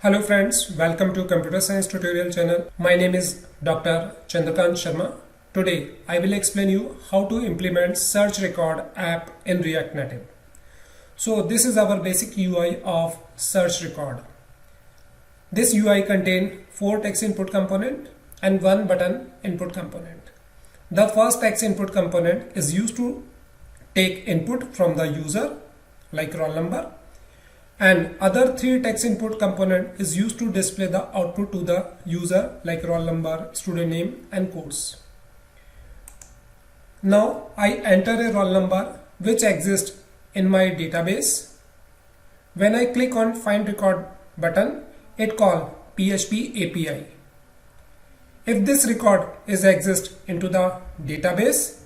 Hello friends, welcome to Computer Science Tutorial channel. My name is Dr. Chandrakant Sharma. Today I will explain you how to implement search record app in React Native. So this is our basic UI of search record. This UI contains 4 text input component and 1 button input component. The first text input component is used to take input from the user like roll number, and other 3 text input component is used to display the output to the user like roll number, student name and course. Now I enter a roll number which exists in my database. When I click on find record button, it calls PHP API. If this record is exist into the database,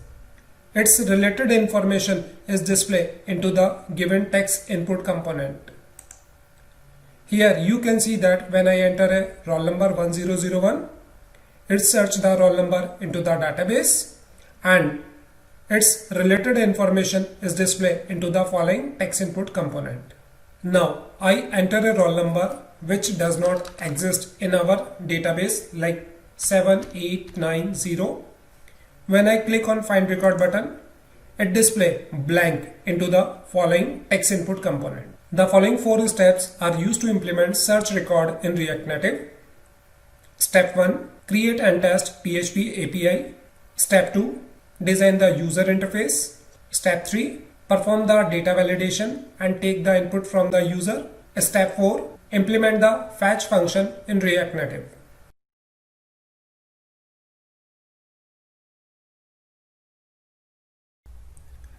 its related information is displayed into the given text input component. Here you can see that when I enter a roll number 1001, it searches the roll number into the database and its related information is displayed into the following text input component. Now I enter a roll number which does not exist in our database like 7890. When I click on find record button, it displays blank into the following text input component. The following 4 steps are used to implement search record in React Native. Step 1. Create and test PHP API. Step 2. Design the user interface. Step 3. Perform the data validation and take the input from the user. Step 4. Implement the fetch function in React Native.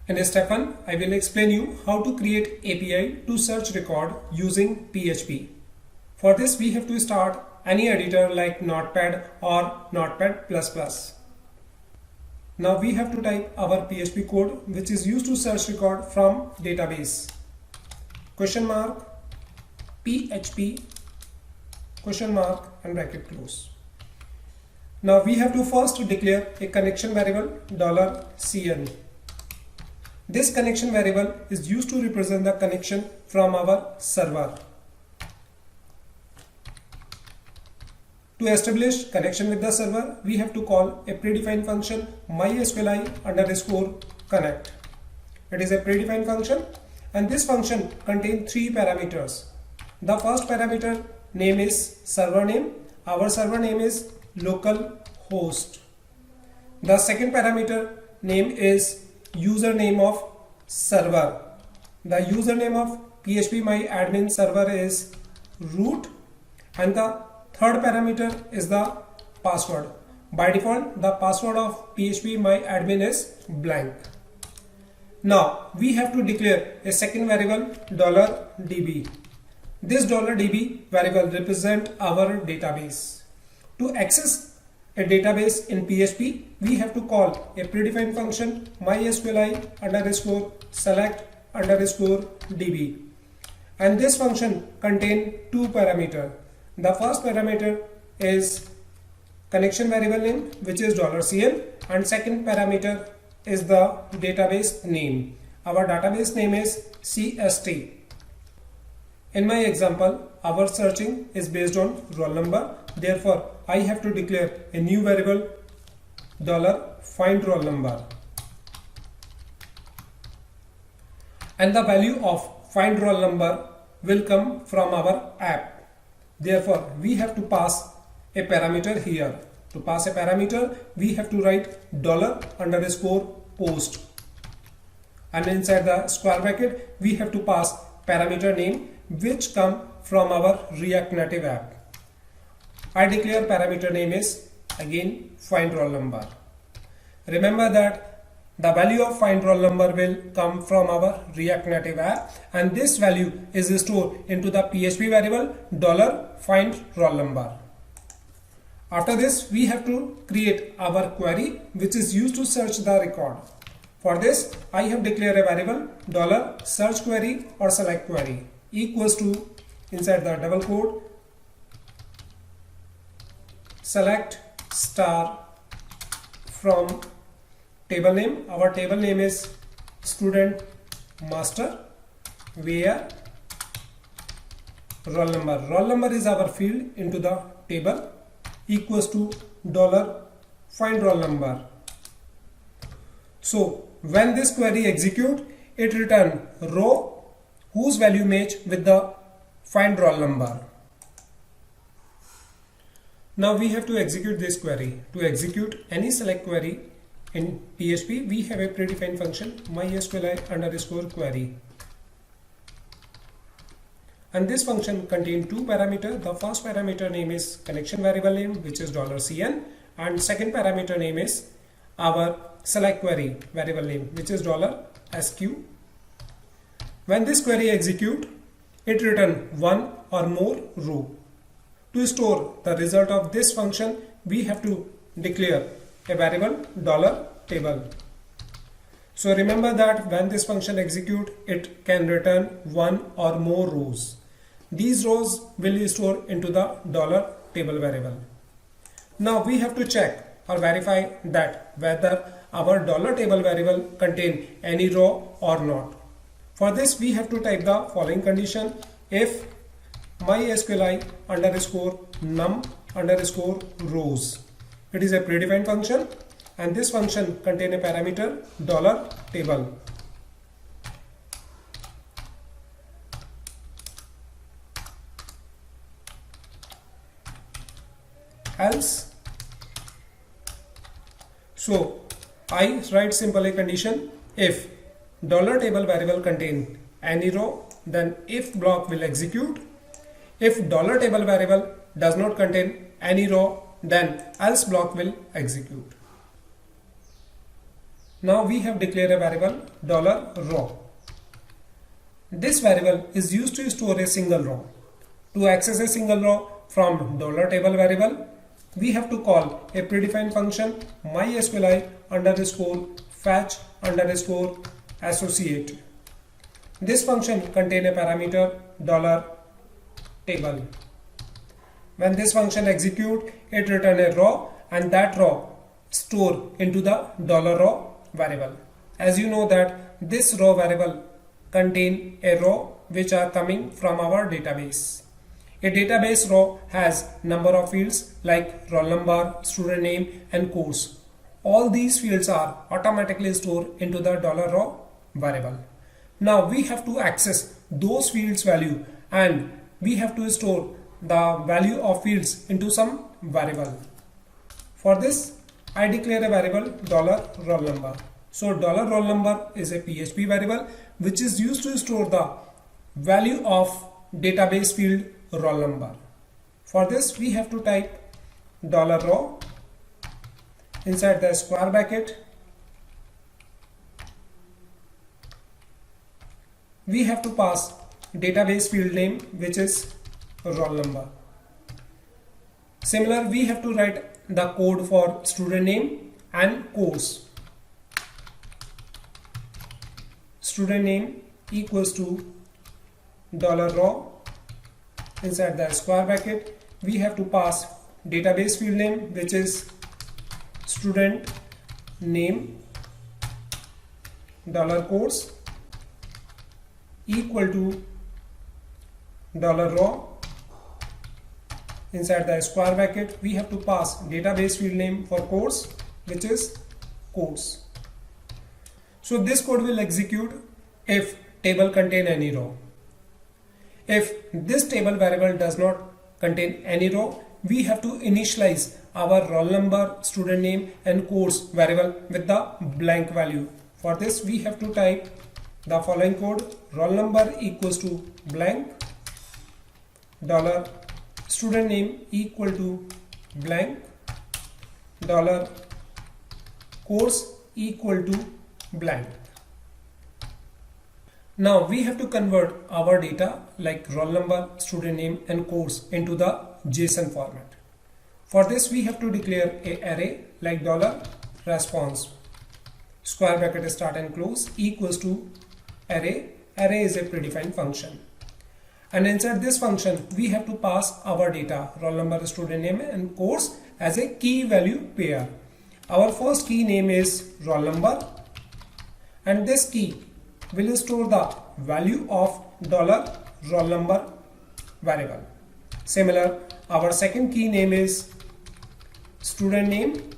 In step 1, I will explain you how to create API to search record using PHP. For this we have to start any editor like Notepad or Notepad++. Now we have to type our PHP code which is used to search record from database. Question mark PHP question mark and bracket close. Now we have to first declare a connection variable $CN. This connection variable is used to represent the connection from our server. To establish connection with the server, we have to call a predefined function mysqli_connect. It is a predefined function and this function contains 3 parameters. The first parameter name is server name. Our server name is localhost. The second parameter name is username of server. The username of phpMyAdmin server is root and the third parameter is the password. By default the password of phpMyAdmin is blank. Now we have to declare a second variable $db. This $db variable represents our database. To access a database in PHP, we have to call a predefined function mysqli_select_db, and this function contains 2 parameters. The first parameter is connection variable name which is $CN, and second parameter is the database name. Our database name is CST. In my example, our searching is based on roll number. Therefore, I have to declare a new variable $findRollNumber. And the value of findRollNumber will come from our app. Therefore, we have to pass a parameter here. To pass a parameter, we have to write $_post. And inside the square bracket, we have to pass parameter name which come from our React Native app. I declare parameter name is again findRollNumber. Remember that the value of findRollNumber will come from our React Native app and this value is stored into the PHP variable $findRollNumber. After this we have to create our query which is used to search the record. For this I have declared a variable $searchQuery or selectQuery equals to inside the double quote select star from table name. Our table name is student master where roll number. Roll number is our field into the table equals to dollar find roll number. So when this query execute, it return row whose value match with the find roll number. Now we have to execute this query. To execute any select query in PHP, we have a predefined function mysqli_query. And this function contains two parameters. The first parameter name is connection variable name, which is $cn, and second parameter name is our select query variable name, which is $sq. When this query execute, it return one or more row. To store the result of this function, we have to declare a variable $table. So remember that when this function execute, it can return one or more rows. These rows will be stored into the $table variable. Now we have to check or verify that whether our $table variable contain any row or not. For this we have to type the following condition: if mysqli_num_rows. It is a predefined function, and this function contains a parameter $table. Else, so I write simple a condition: if $table variable contain any row, then if block will execute. If $table variable does not contain any row, then else block will execute. Now we have declared a variable $row. This variable is used to store a single row. To access a single row from $table variable, we have to call a predefined function mysqli_fetch_associate. This function contains a parameter $table. When this function execute, it return a row, and that row store into the $row variable. As you know that this row variable contain a row which are coming from our database. A database row has number of fields like roll number, student name, and course. All these fields are automatically stored into the $row variable. Now we have to access those fields value, and we have to store the value of fields into some variable. For this, I declare a variable $roll number. So $roll number is a PHP variable which is used to store the value of database field roll number. For this, we have to type $row inside the square bracket. We have to pass database field name, which is roll number. Similar, we have to write the code for student name and course. Student name equals to $row. Inside the square bracket, we have to pass database field name, which is student name $course equal to $row. Inside the square bracket, we have to pass database field name for course, which is course. So this code will execute if table contain any row. If this table variable does not contain any row, we have to initialize our roll number, student name, and course variable with the blank value. For this, we have to type the following code: roll number equals to blank, $student name equal to blank, $course equal to blank. Now we have to convert our data like roll number, student name, and course into the JSON format. For this, we have to declare an array like $response, square bracket start and close, equals to array. Array is a predefined function. And inside this function, we have to pass our data, roll number, student name, and course as a key value pair. Our first key name is roll number, and this key will store the value of $roll number variable. Similar, our second key name is student name,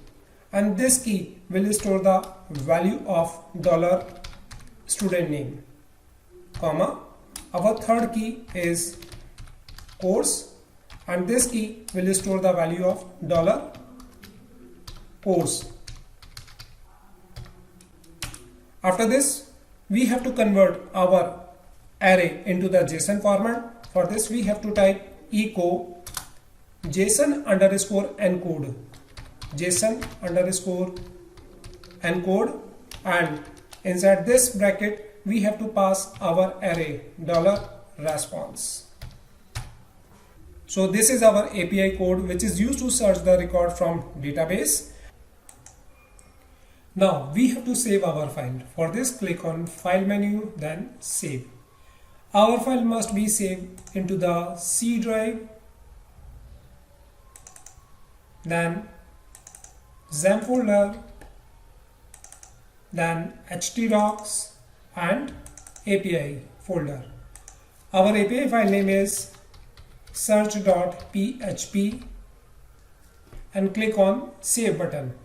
and this key will store the value of dollar student name, comma. Our third key is course, and this key will store the value of dollar course. After this, we have to convert our array into the JSON format. For this, we have to type echo JSON underscore encode, JSON underscore encode, and inside this bracket we have to pass our array dollar response. So this is our API code which is used to search the record from database. Now we have to save our file. For this, click on File menu, then Save. Our file must be saved into the C drive, then XAMPP folder, then htdocs and API folder. Our API file name is search.php and click on Save button.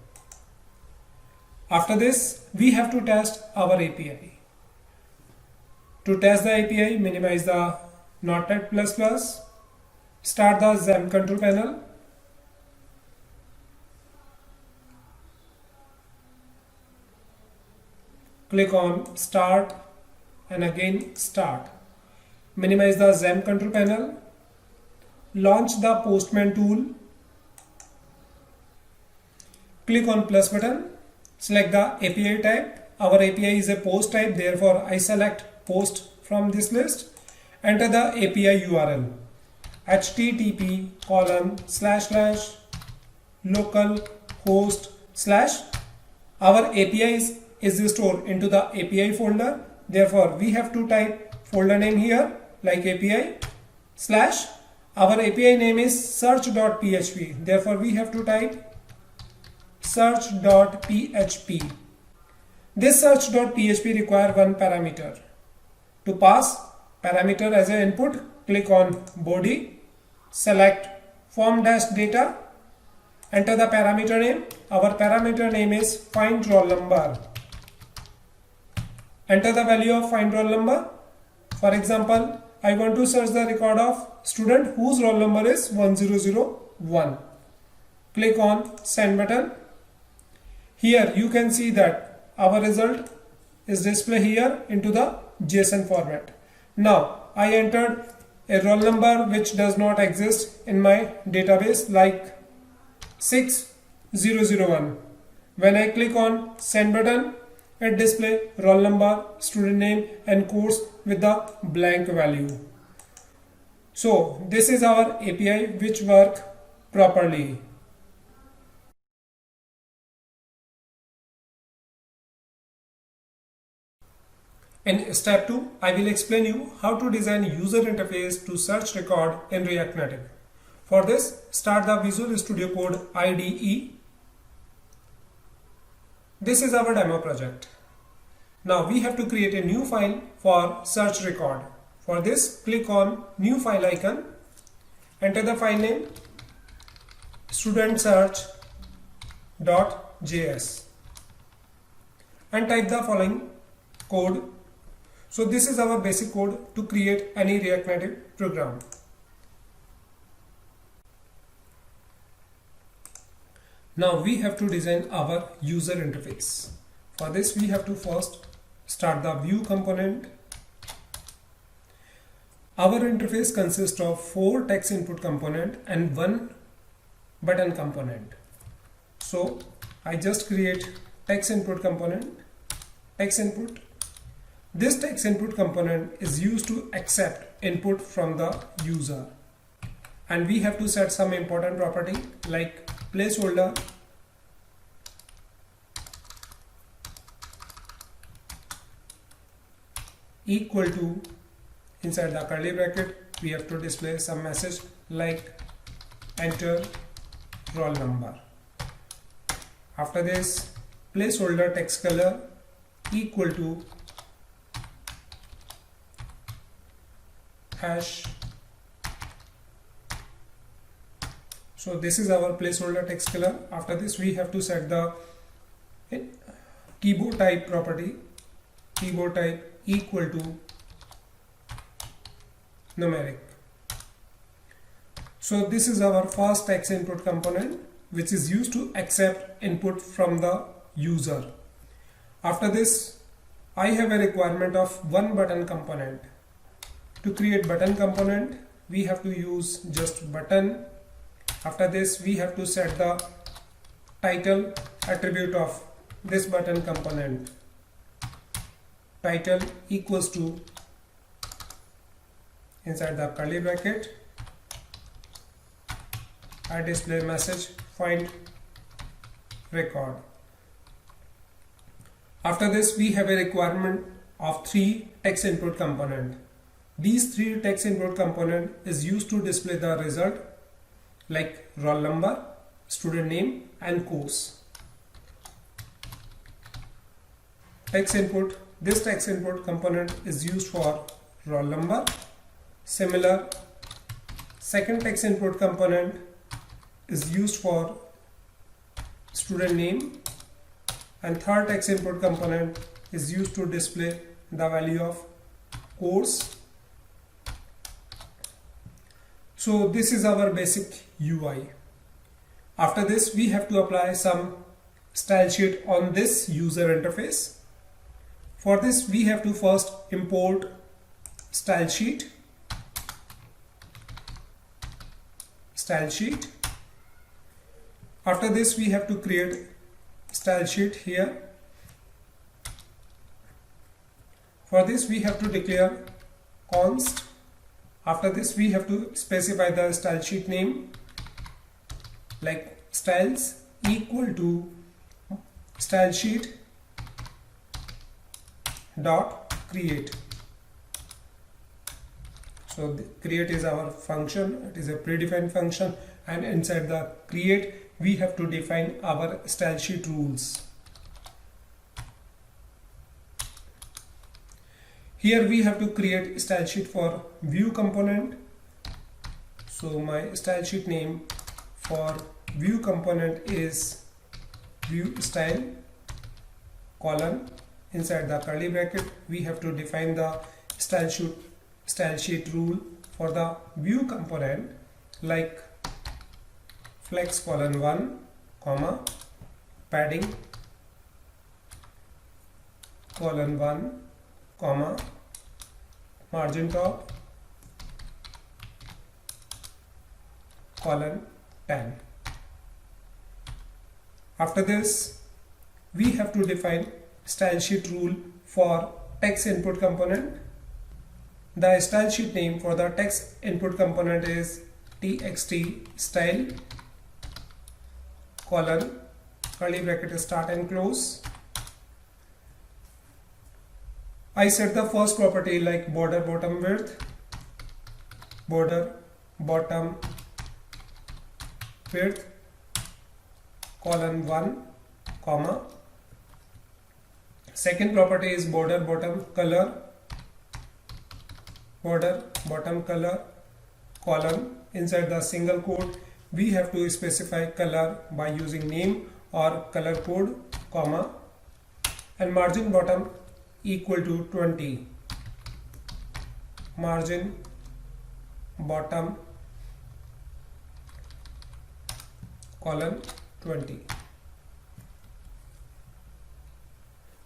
After this, we have to test our API. To test the API, minimize the Notepad++, start the XAMPP control panel, click on Start and again Start. Minimize the XAMPP control panel, launch the Postman tool, click on plus button, select the API type. Our API is a post type, therefore I select post from this list. Enter the API URL http://localhost/ our API is stored into the API folder, therefore we have to type folder name here like API / our API name is search.php, therefore we have to type search.php. This search.php require one parameter. To pass parameter as an input, click on body, select form-data, enter the parameter name. Our parameter name is find roll number. Enter the value of find roll number. For example, I want to search the record of student whose roll number is 1001. Click on send button. Here you can see that our result is displayed here into the JSON format. Now I entered a roll number which does not exist in my database like 6001. When I click on send button, it displays roll number, student name and course with the blank value. So this is our API which work properly. In step 2, I will explain you how to design user interface to search record in React Native. For this, start the Visual Studio Code IDE. This is our demo project. Now we have to create a new file for search record. For this, click on new file icon, enter the file name studentsearch.js and type the following code. So this is our basic code to create any React Native program. Now we have to design our user interface. For this we have to first start the view component. Our interface consists of 4 text input component and 1 button component. So I just create text input component, text input. This text input component is used to accept input from the user, and we have to set some important property like placeholder equal to, inside the curly bracket we have to display some message like enter roll number. After this, placeholder text color equal to hash So this is our placeholder text color. After this we have to set the keyboard type property, keyboard type equal to numeric. So this is our first text input component, which is used to accept input from the user. After this, I have a requirement of one button component. To create button component, we have to use just button. After this, we have to set the title attribute of this button component. Title equals to, inside the curly bracket, I display message find record. After this, we have a requirement of 3 text input component. These 3 text input component is used to display the result like roll number, student name and course. Text input, this text input component is used for roll number. Similar, second text input component is used for student name, and third text input component is used to display the value of course. So this is our basic UI. After this, we have to apply some style sheet on this user interface. For this, we have to first import style sheet. After this, we have to create style sheet here. For this, we have to declare const. After this, we have to specify the style sheet name like styles equal to style sheet dot create. So the create is our function. It is a predefined function, and inside the create we have to define our style sheet rules. Here we have to create style sheet for view component. So my style sheet name for view component is view style colon. Inside the curly bracket we have to define the style sheet rule for the view component like flex colon 1 comma padding colon 1 comma margin top colon 10. After this, we have to define style sheet rule for text input component. The style sheet name for the text input component is txt style colon curly bracket start and close. I set the first property like border bottom width, border bottom width colon 1 comma. Second property is border bottom color, border bottom color colon. Inside the single quote we have to specify color by using name or color code comma, and margin bottom equal to 20. Margin bottom colon 20.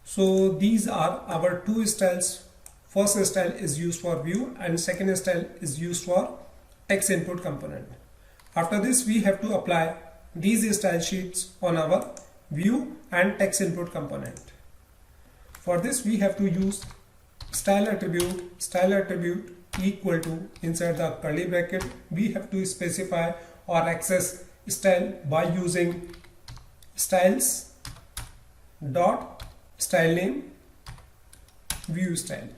So these are our 2 styles. First style is used for view and second style is used for text input component. After this, we have to apply these style sheets on our view and text input component. For this, we have to use style attribute equal to, inside the curly bracket we have to specify or access style by using styles dot style name view style.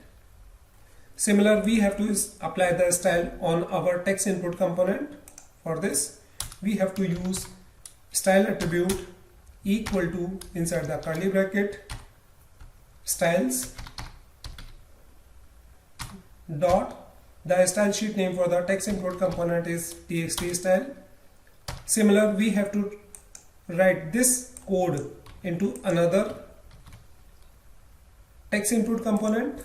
Similar, we have to apply the style on our text input component. For this, we have to use style attribute equal to, inside the curly bracket, styles dot, the style sheet name for the text input component is txt style Similar, we have to write this code into another text input component.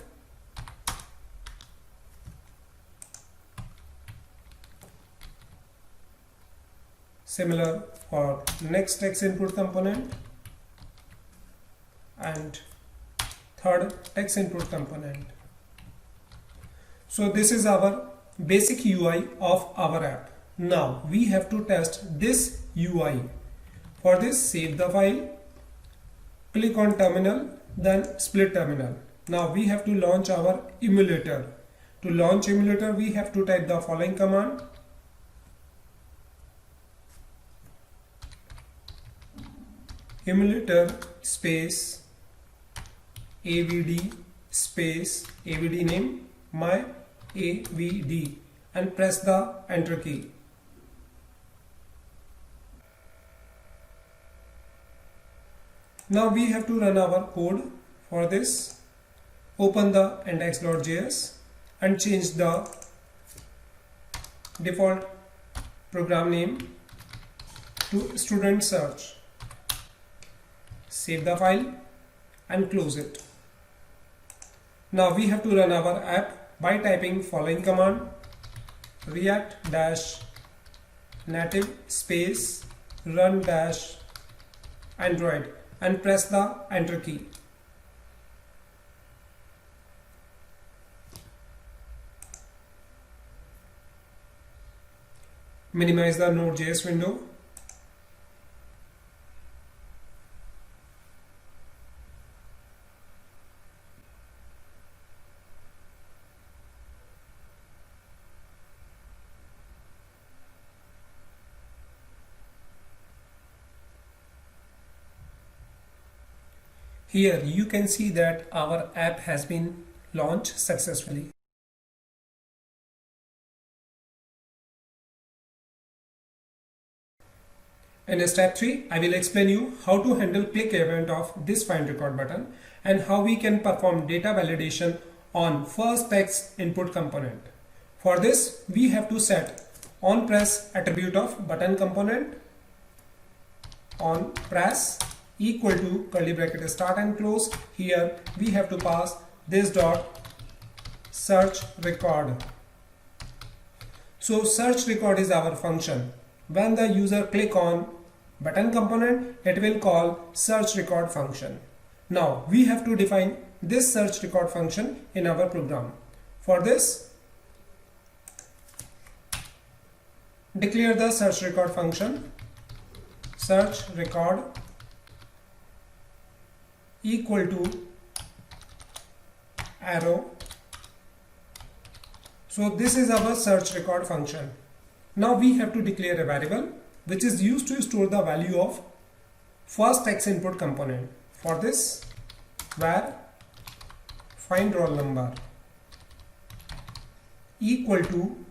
Similar for next text input component and third text input component. So this is our basic UI of our app. Now we have to test this UI. For this, save the file, click on terminal, then split terminal. Now we have to launch our emulator. To launch emulator, we have to type the following command: emulator space avd space avd name my avd, and press the enter key. Now we have to run our code. For this, open the index.js and change the default program name to student search. Save the file and close it. Now we have to run our app by typing following command: react dash native space run dash android, and press the enter key. Minimize the Node.js window. Here you can see that our app has been launched successfully. In step 3, I will explain you how to handle click event of this find record button and how we can perform data validation on first text input component. For this, we have to set onPress attribute of button component onPress equal to curly bracket start and close. Here we have to pass this dot search record. So search record is our function. When the user click on button component, it will call search record function. Now we have to define this search record function in our program. For this, declare the search record function. Search record equal to arrow. So this is our search record function. Now we have to declare a variable which is used to store the value of first text input component. For this, var find roll number equal to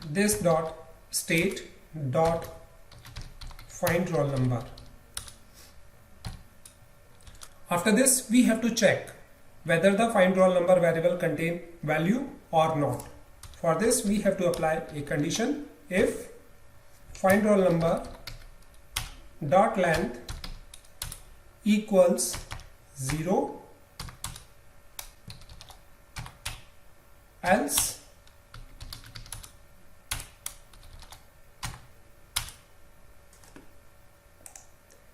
this dot state dot find roll number. After this, we have to check whether the find roll number variable contain value or not. For this, we have to apply a condition: if find roll number dot length equals 0, else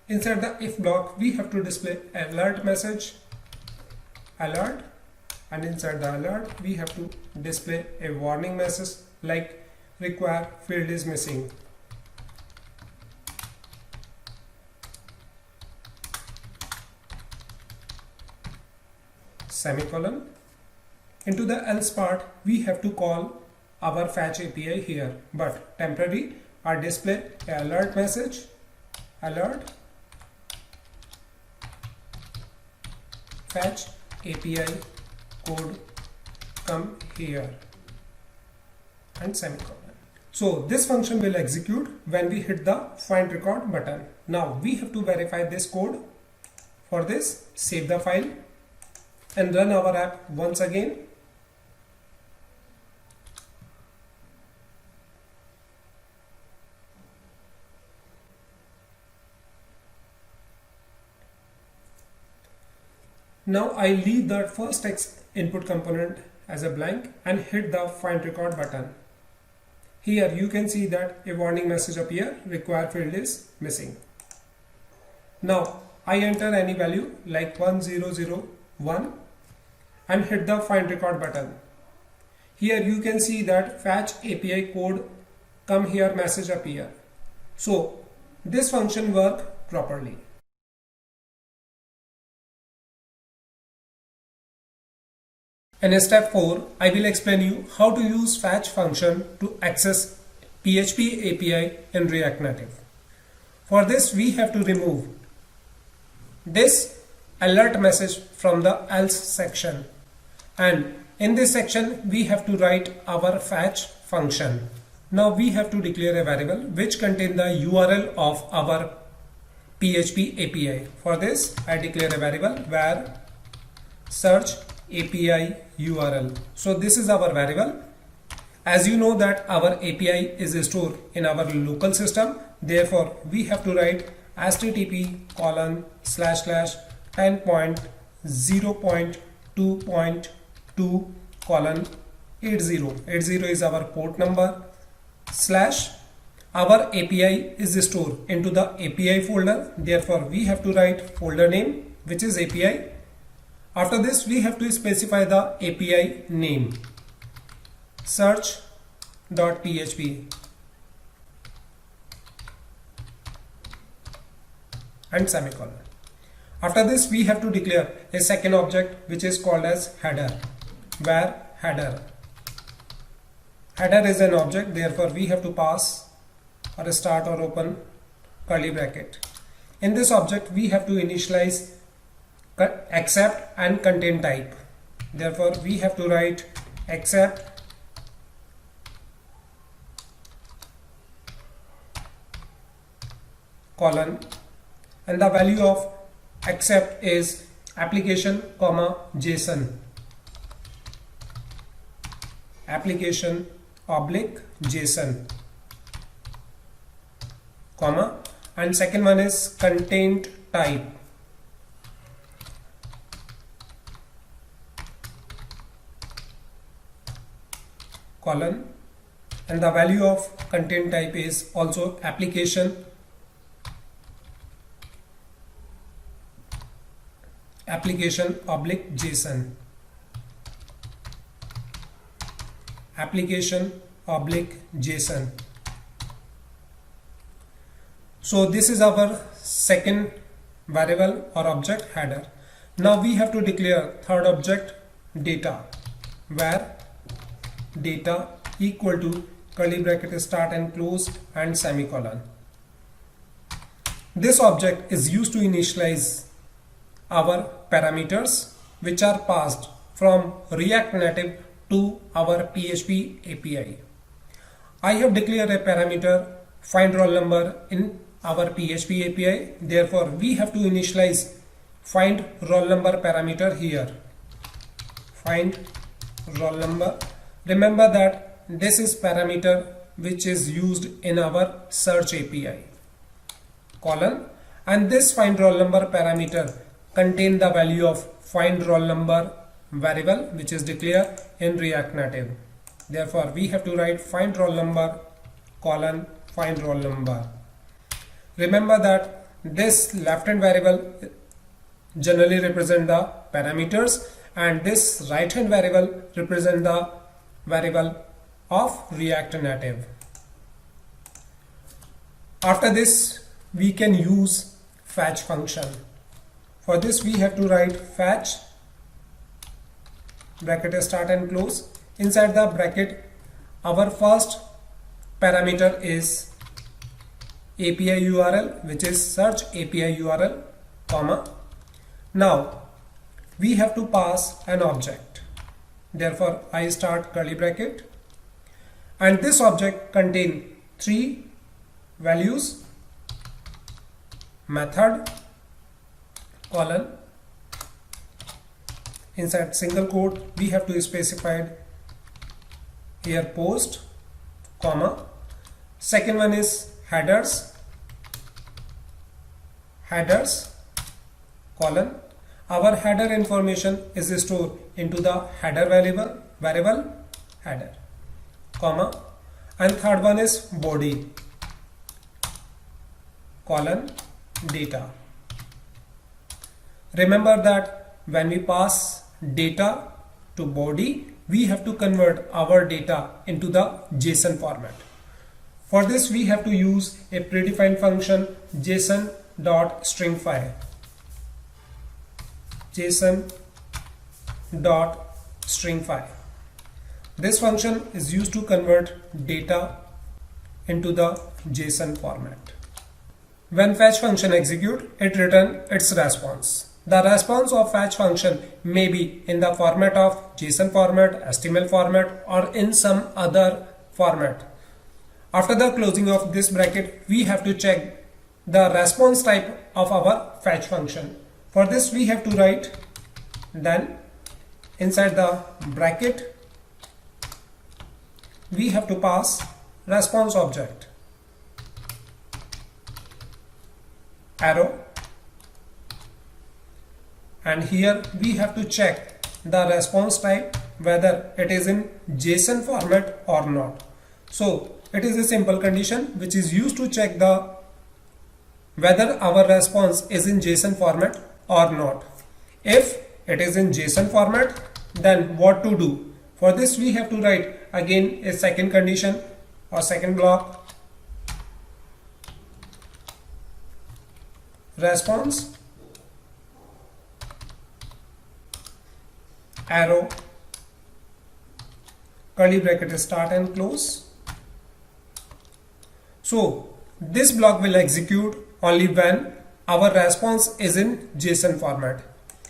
inside the if block we have to display alert message, alert, and inside the alert we have to display a warning message like require field is missing. Semicolon. Into the else part we have to call our fetch API here, but temporary or display a alert message, alert fetch API code come here, and semicolon. So this function will execute when we hit the find record button. Now we have to verify this code. For this, save the file and run our app once again. Now I leave the first text input component as a blank and hit the find record button. Here you can see that a warning message appear, required field is missing. Now I enter any value like 1001 and hit the find record button. Here you can see that fetch API code come here message appear. So this function work properly. In step 4, I will explain you how to use fetch function to access PHP API in React Native. For this we have to remove this alert message from the else section, and in this section we have to write our fetch function. Now we have to declare a variable which contain the URL of our PHP API. For this I declare a variable where search API URL. So this is our variable. As you know that our API is stored in our local system, therefore we have to write http://10.0.2.2:80. 80 is our port number, slash our API is stored into the API folder, therefore we have to write folder name which is API. After this we have to specify the API name, search.php, and semicolon. After this we have to declare a second object which is called as header, where header is an object, therefore we have to pass or start or open curly bracket. In this object we have to initialize accept and contain type, therefore we have to write accept colon, and the value of accept is application comma JSON, application oblique JSON, comma, and second one is contained type, colon, and the value of content type is also application oblique JSON, application oblique JSON. So this is our second variable or object header. Now we have to declare third object data, where data equal to curly bracket start and close and semicolon. This object is used to initialize our parameters which are passed from React Native to our PHP API. I have declared a parameter find roll number in our PHP API, therefore we have to initialize find roll number parameter here. Find roll number. Remember that this is parameter which is used in our search API, colon, and this find roll number parameter contain the value of find roll number variable which is declared in React Native. Therefore we have to write find roll number colon find roll number. Remember that this left hand variable generally represent the parameters and this right hand variable represent the variable of React Native. After this we can use fetch function. For this we have to write fetch bracket start and close. Inside the bracket our first parameter is API URL which is search API URL, comma. Now we have to pass an object, therefore I start curly bracket, and this object contain three values, method, colon. Inside single quote we have to specify here post, comma. Second one is headers, colon. our header information is stored into the header variable header, comma, and third one is body colon data. Remember that when we pass data to body, we have to convert our data into the JSON format. For this, we have to use a predefined function JSON.stringify. JSON.stringify. This function is used to convert data into the JSON format. When fetch function execute, it return its response. The response of fetch function may be in the format of JSON format, HTML format, or in some other format. After the closing of this bracket, we have to check the response type of our fetch function. For this, we have to write then inside the bracket we have to pass response object, arrow, and here we have to check the response type whether it is in JSON format or not. So it is a simple condition which is used to check the whether our response is in JSON format or not. If it is in JSON format, then what to do? For this, we have to write again a second condition or second block, response, arrow, curly bracket start and close. So this block will execute only when our response is in JSON format,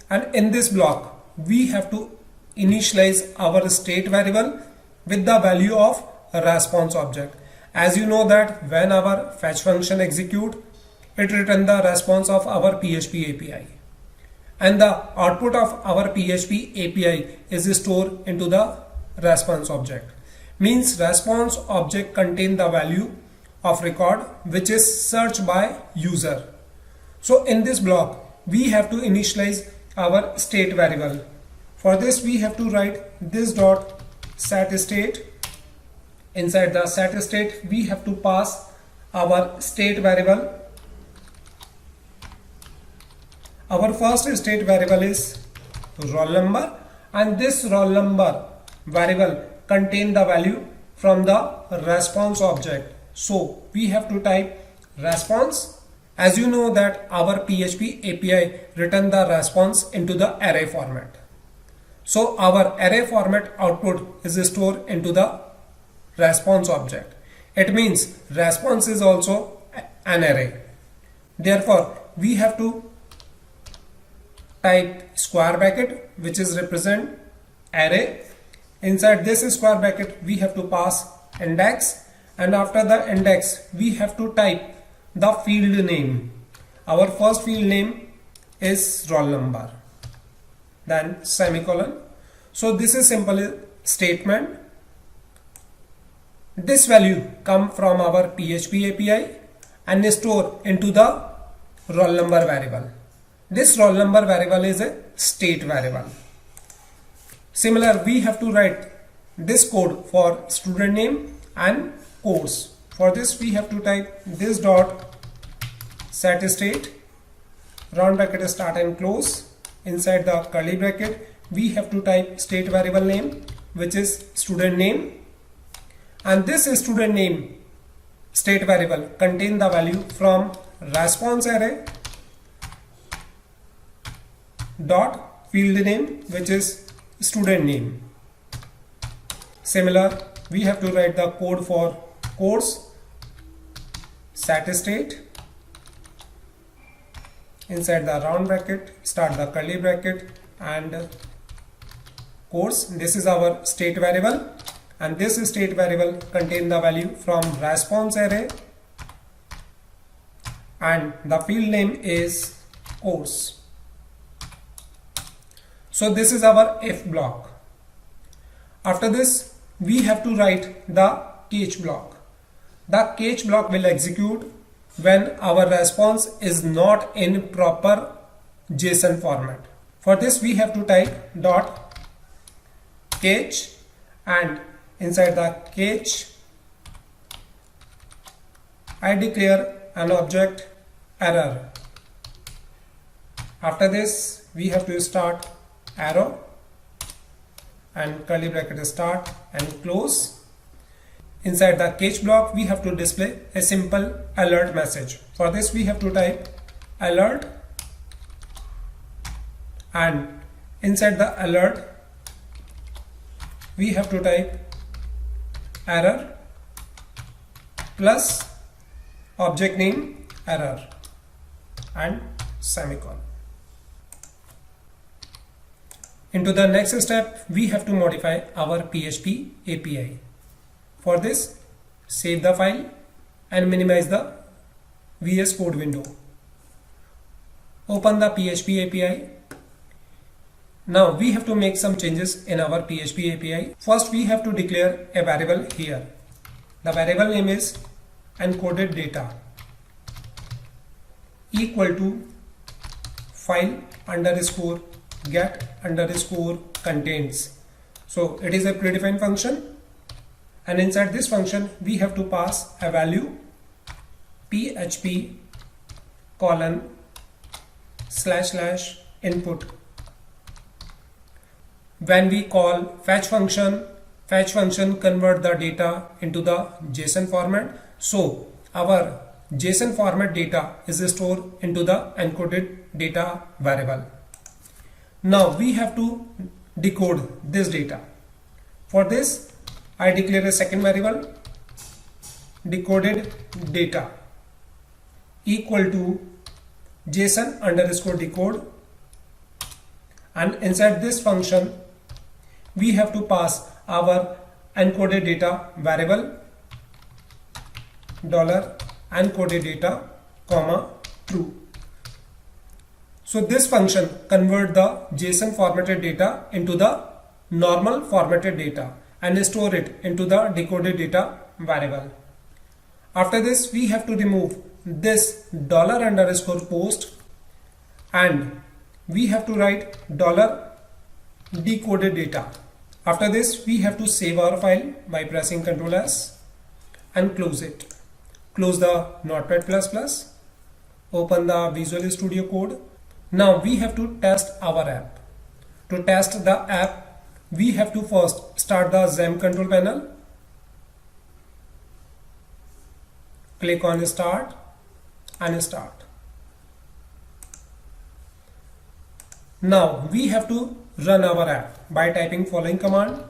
and in this block we have to initialize our state variable with the value of response object. As you know that when our fetch function execute, it return the response of our PHP API, and the output of our PHP API is stored into the response object. Means response object contain the value of record which is searched by user. So in this block we have to initialize our state variable. For this, we have to write this dot set state. Inside the set state, we have to pass our state variable. Our first state variable is roll number, and this roll number variable contain the value from the response object. So we have to type response. As you know that our PHP API return the response into the array format. So our array format output is stored into the response object. It means response is also an array. Therefore, we have to type square bracket which is represent array. Inside this square bracket we have to pass index, and after the index we have to type the field name. Our first field name is roll number, then semicolon. So this is simple statement. This value come from our PHP API and is stored into the roll number variable. This roll number variable is a state variable. Similar, we have to write this code for student name and course. For this, we have to type this dot set state, round bracket start and close. Inside the curly bracket, we have to type state variable name which is student name, and this student name state variable contain the value from response array dot field name which is student name. Similar, we have to write the code for course set state. Inside the round bracket start the curly bracket and course. This is our state variable, and this state variable contain the value from response array, and the field name is course. So this is our if block. After this, we have to write the catch block. The catch block will execute when our response is not in proper JSON format. For this we have to type dot catch, and inside the catch I declare an object error. After this we have to start arrow and curly bracket start and close. Inside the catch block we have to display a simple alert message. For this we have to type alert, and inside the alert we have to type error plus object name error and semicolon. Into the next step we have to modify our PHP API. For this, save the file and minimize the VS Code window. Open the PHP API. Now we have to make some changes in our PHP API. First we have to declare a variable here. The variable name is encoded data equal to file underscore get underscore contains. So it is a predefined function, and inside this function we have to pass a value php colon / input. When we call fetch function convert the data into the JSON format. So our JSON format data is stored into the encoded data variable. Now we have to decode this data. For this I declare a second variable decoded data equal to JSON underscore decode, and inside this function we have to pass our encoded data variable $encoded data comma true. So this function convert the JSON formatted data into the normal formatted data and store it into the decoded data variable. After this we have to remove this $_post and we have to write $decoded data. After this we have to save our file by pressing Ctrl S and close it. Close the Notepad++, open the Visual Studio Code. Now we have to test our app. To test the app we have to first start the XAMPP control panel. Click on start and start. Now we have to run our app by typing following command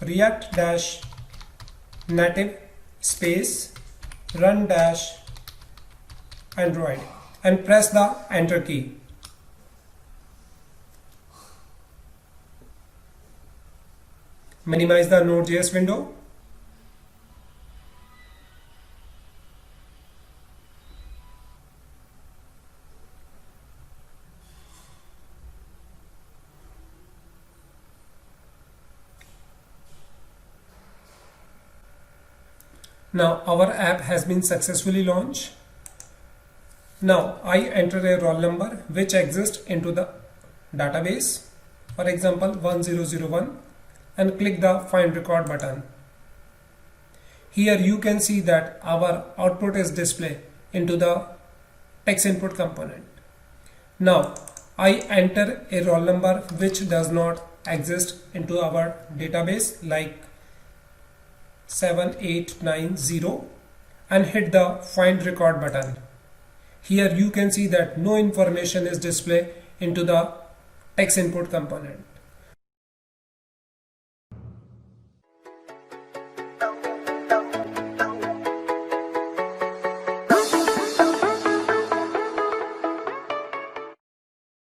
react-native space run-android and press the enter key. Minimize the Node.js window. Now our app has been successfully launched. Now I enter a roll number which exists into the database, for example 1001, and click the find record button. Here you can see that our output is displayed into the text input component. Now I enter a roll number which does not exist into our database like 7890 and hit the find record button. Here you can see that no information is displayed into the text input component.